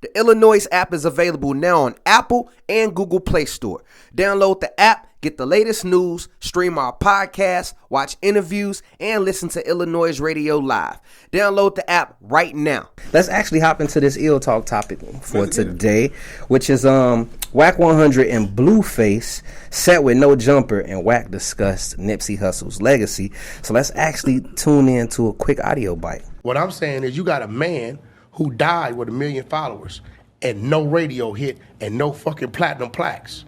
The iLLANOiZE app is available now on Apple and Google Play Store. Download the app, get the latest news, stream our podcasts, watch interviews, and listen to iLLANOiZE Radio live. Download the app right now. Let's actually hop into this ill talk topic for today, which is Wack 100 and Blueface set with no jumper, and Wack discussed Nipsey Hussle's legacy. So let's actually tune in to a quick audio bite. What I'm saying is you got a man who died with 1 million followers and no radio hit and no fucking platinum plaques.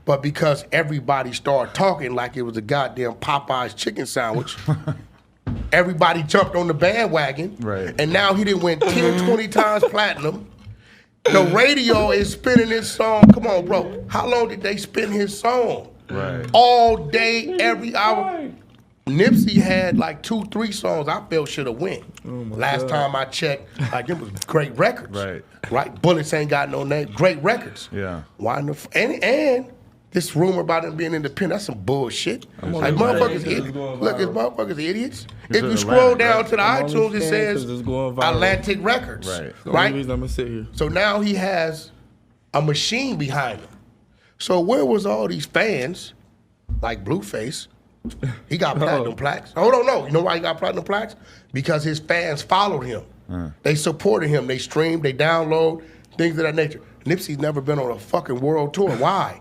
But because everybody started talking like it was a goddamn Popeye's chicken sandwich, everybody jumped on the bandwagon. Right. And now he done went 10, 20 times platinum. The radio is spinning his song. Come on, bro. How long did they spin his song? Right. All day, every hour. Nipsey had like 2, 3 songs I felt should have went. Last time I checked, like it was great records. Right. Bullets ain't got no name. Great records. Yeah. Why in the and this rumor about him being independent, that's some bullshit. Like motherfuckers idiots. Look, it's motherfuckers idiots. If you scroll down to the iTunes, it says Atlantic Records. Right. Right. The reason I'm gonna sit here. So now he has a machine behind him. So where was all these fans, like Blueface? He got platinum plaques. Hold on, no. You know why he got platinum plaques? Because his fans followed him. They supported him. They streamed, they download, things of that nature. Nipsey's never been on a fucking world tour. Why?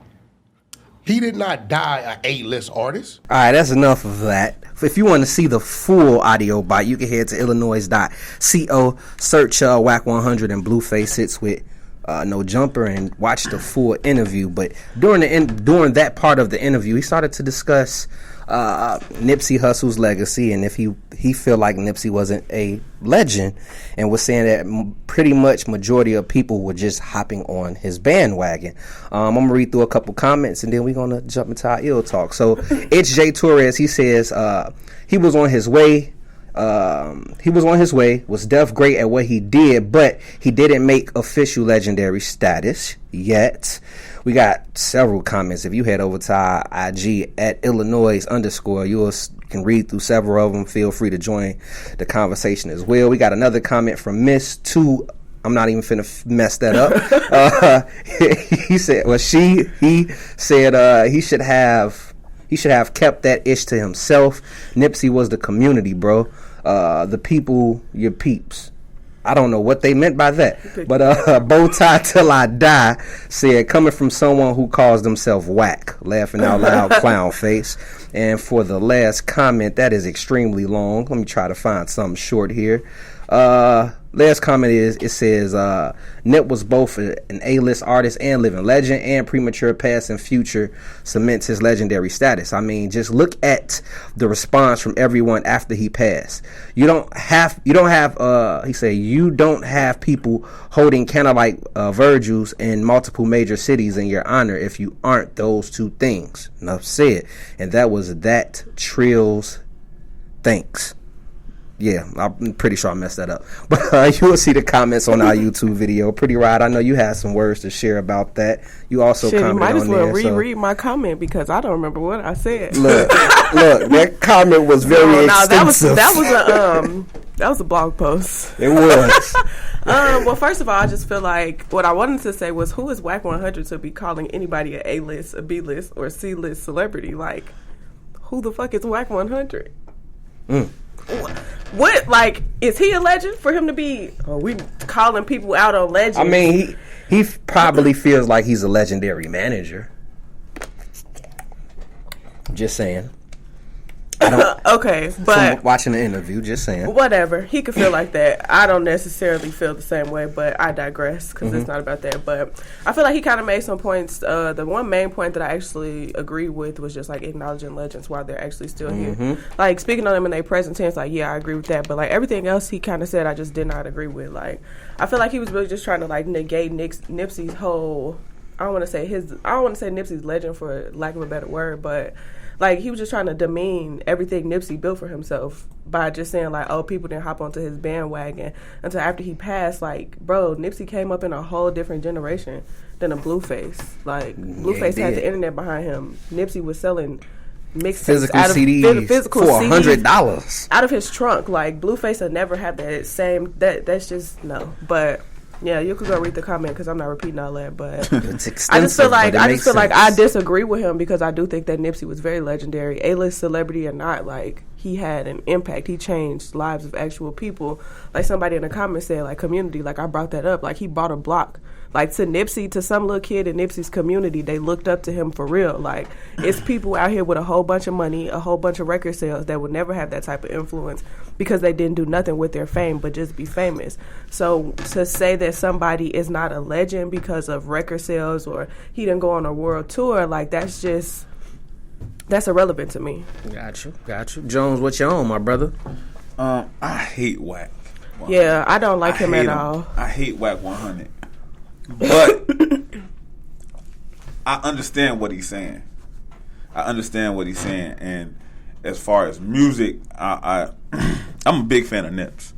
He did not die an A-list artist. All right, that's enough of that. If you want to see the full audio bite, you can head to iLLANOiZE.co, search Wack 100 and Blueface Hits with No Jumper, and watch the full interview. But during that part of the interview, he started to discuss Nipsey Hussle's legacy, and if he feel like Nipsey wasn't a legend, and was saying that pretty much majority of people were just hopping on his bandwagon. I'm gonna read through a couple comments, and then we're gonna jump into our ill talk. So it's J Torres. He says he was on his way. Was deaf great at what he did, but he didn't make official legendary status yet. We got several comments. If you head over to our IG at iLLANOiZE_, you can read through several of them. Feel free to join the conversation as well. We got another comment from Miss 2. I'm not even finna mess that up. He said, he should have kept that ish to himself. Nipsey was the community, bro. The people, your peeps. I don't know what they meant by that. But Bow Tie Till I Die said, coming from someone who calls themselves Wack, laughing out loud, clown face. And for the last comment, that is extremely long. Let me try to find something short here. Last comment it says Nip was both an A-list artist and living legend, and premature past and future cements his legendary status. I mean, just look at the response from everyone after he passed. You don't have people holding candlelight Virgils in multiple major cities in your honor if you aren't those two things. Enough said. And that was that Trills. Thanks. Yeah, I'm pretty sure I messed that up. But you will see the comments on our YouTube video. Pretty Rod, I know you had some words to share about that. You also commented on there. You might as well reread my comment because I don't remember what I said. Look, that comment was very extensive. That was a blog post. It was. Well, first of all, I just feel like what I wanted to say was, who is Wack 100 to be calling anybody an A-list, a B-list, or a C-list celebrity? Like, who the fuck is Wack 100? What, like, is he a legend for him to be? We calling people out on legends? I mean, he probably feels like he's a legendary manager. Just saying. Okay, but from watching the interview, just saying. Whatever, he could feel like that. I don't necessarily feel the same way, but I digress because it's not about that. But I feel like he kind of made some points. The one main point that I actually agree with was just like acknowledging legends while they're actually still here. Like speaking on them in their present tense, like I agree with that. But like everything else he kind of said, I just did not agree with. Like I feel like he was really just trying to like negate Nipsey's whole. I don't want to say Nipsey's legend for lack of a better word, but. Like, he was just trying to demean everything Nipsey built for himself by just saying, like, oh, people didn't hop onto his bandwagon until after he passed. Like, bro, Nipsey came up in a whole different generation than a Blueface. Like, Blueface had the internet behind him. Nipsey was selling mixtapes physical $100 out of his trunk. Like, Blueface will never have that same, that's just, no. But Yeah, you could go read the comment because I'm not repeating all that, but It's extensive, I just feel like I sense. disagree with him because I do think that Nipsey was very legendary, A-list celebrity or not. Like, he had an impact. He changed lives of actual people. Like somebody in the comments said, like community. Like I brought that up. Like he bought a block. Like to Nipsey, to some little kid in Nipsey's community, they looked up to him for real. Like it's people out here with a whole bunch of money, a whole bunch of record sales that would never have that type of influence because they didn't do nothing with their fame but just be famous. So to say that somebody is not a legend because of record sales or he didn't go on a world tour, like that's irrelevant to me. Got you. Jones, what's your own, my brother? I hate Wack. Yeah, I don't like him at all. I hate Wack 100. But I understand what he's saying. And as far as music, I'm a big fan of Nips.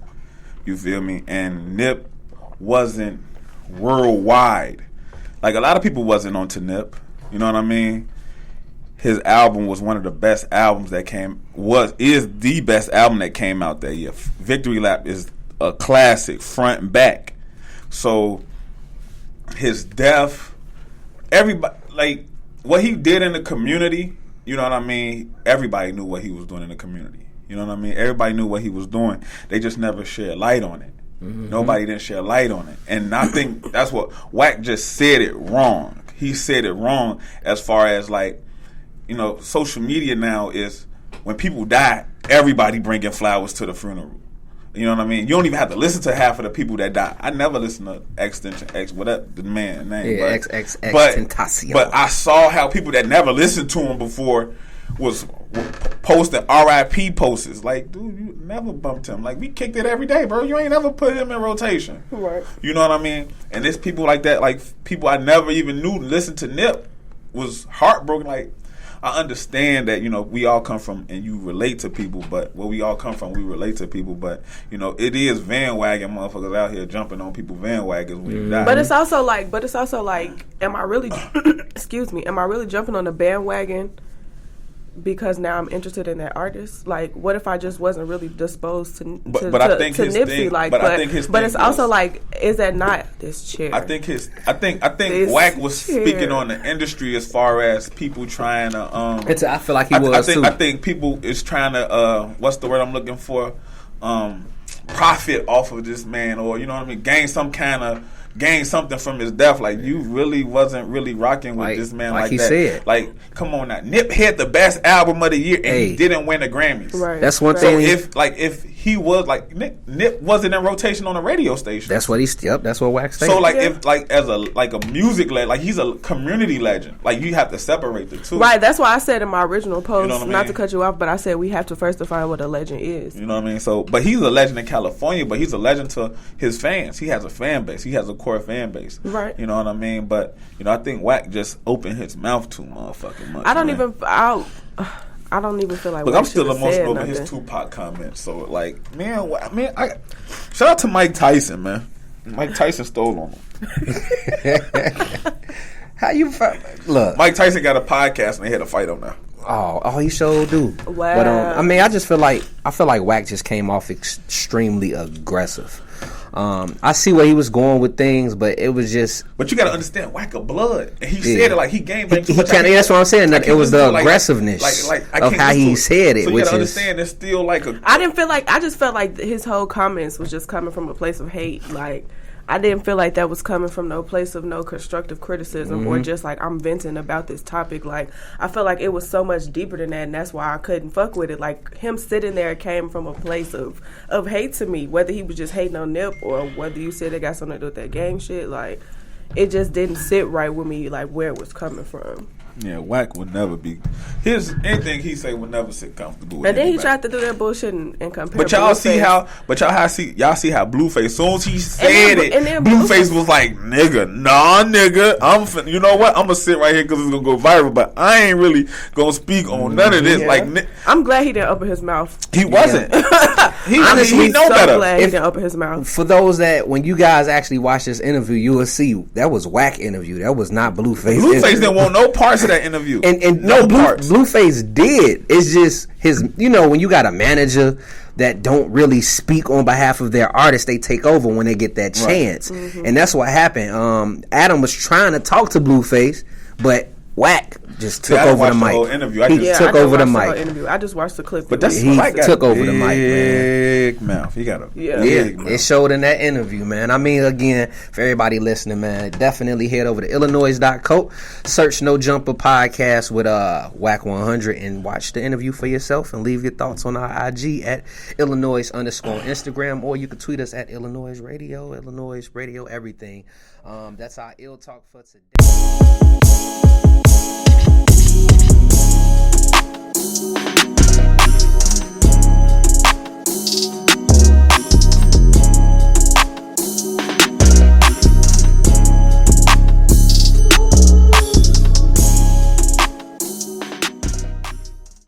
You feel me? And Nip wasn't worldwide. Like a lot of people wasn't onto Nip. You know what I mean? His album was one of the best albums that is the best album that came out that year. Victory Lap is a classic, front and back. So his death, everybody, like what he did in the community, you know what I mean? Everybody knew what he was doing in the community. You know what I mean? Everybody knew what he was doing. They just never shared light on it. Mm-hmm. Nobody didn't share light on it. And I think that's what Wack just said it wrong. He said it wrong as far as like, you know, social media now is when people die, everybody bringing flowers to the funeral. You know what I mean? You don't even have to listen to half of the people that die. I never listened to Extension X, whatever the man name. Yeah, Tentacion. But I saw how people that never listened to him before was posting RIP posts. Like, dude, you never bumped him. Like, we kicked it every day, bro. You ain't never put him in rotation. Right. You know what I mean? And there's people like that, like people I never even knew listened to Nip was heartbroken. Like, I understand that, you know, we all come from, and you relate to people, but where we all come from, we relate to people, but, you know, it is bandwagon motherfuckers out here jumping on people bandwagons when you die. But it's also like, am I really, am I really jumping on the bandwagon because now I'm interested in that artist? Like, what if I just wasn't really disposed to Nipsey? Thing, like, but it's also like, is that not this chair? I think Wack was speaking on the industry as far as people trying to. I feel like he was too. I think people is trying to. What's the word I'm looking for? Profit off of this man, or you know what I mean, gain something from his death. Like, you really wasn't really rocking with this man like he that. Said. Like, come on now. Nip had the best album of the year and he didn't win the Grammys. Right. That's one So thing. if he was like Nip wasn't in rotation on a radio station. That's what that's what Wack said. So like if like as a music legend, like he's a community legend. Like, you have to separate the two. Right, that's why I said in my original post, You know what I mean? not to cut you off, but I said we have to first define what a legend is. You know what I mean? So, but he's a legend in California, but he's a legend to his fans. He has a fan base. He has a core fan base. Right. You know what I mean? But, you know, I think Wack just opened his mouth too motherfucking much. I don't even feel like. Look, Wack I'm still should've emotional said over his nothing. Tupac comment. So, like, shout out to Mike Tyson, man. Mike Tyson stole on him. How you look? Mike Tyson got a podcast and they had a fight on there. Oh, he sure do. Wow. But I mean, I feel like Wack just came off extremely aggressive. I see where he was going with things, but it was just. But you got to understand, Wack of blood. And he said it like he gained back too much. That's what I'm saying. That it was the aggressiveness of how he said it. So you which got to understand, it's still like a. I just felt like his whole comments was just coming from a place of hate. Like, I didn't feel like that was coming from no place of no constructive criticism or just like I'm venting about this topic. Like, I felt like it was so much deeper than that, and that's why I couldn't fuck with it. Like, him sitting there came from a place of hate to me, whether he was just hating on Nip or whether you said it got something to do with that gang shit. Like, it just didn't sit right with me, like where it was coming from. Yeah, Wack would never be. Anything he say would never sit comfortable with And then anybody. he tried to do that bullshit and compare. But y'all see how Blueface, as soon as he said Blueface was like, nigga, nigga, you know what? I'm gonna sit right here because it's gonna go viral, but I ain't really gonna speak on none of this. Yeah. Like, I'm glad he didn't open his mouth. He wasn't. Honestly, he know so better. glad he didn't open his mouth. For those that, when you guys actually watch this interview, you will see that was Wack interview. That was not Blueface. Blueface didn't want no parts to that interview. And No no, parts. Blueface did. It's just his. You know, when you got a manager that don't really speak on behalf of their artist, they take over when they get that chance, and that's what happened. Adam was trying to talk to Blueface, but Wack just took over the mic. Whole interview. He took over the mic. I just watched the clip. But that's He Wack got took over the mic, man. Big mouth. He got a big mouth. It showed in that interview, man. I mean, again, for everybody listening, man, definitely head over to iLLANOiZE.co, search No Jumper Podcast with Wack 100 and watch the interview for yourself and leave your thoughts on our IG at iLLANOiZE _ Instagram, or you can tweet us at iLLANOiZE Radio, iLLANOiZE Radio, everything. That's our ill talk for today.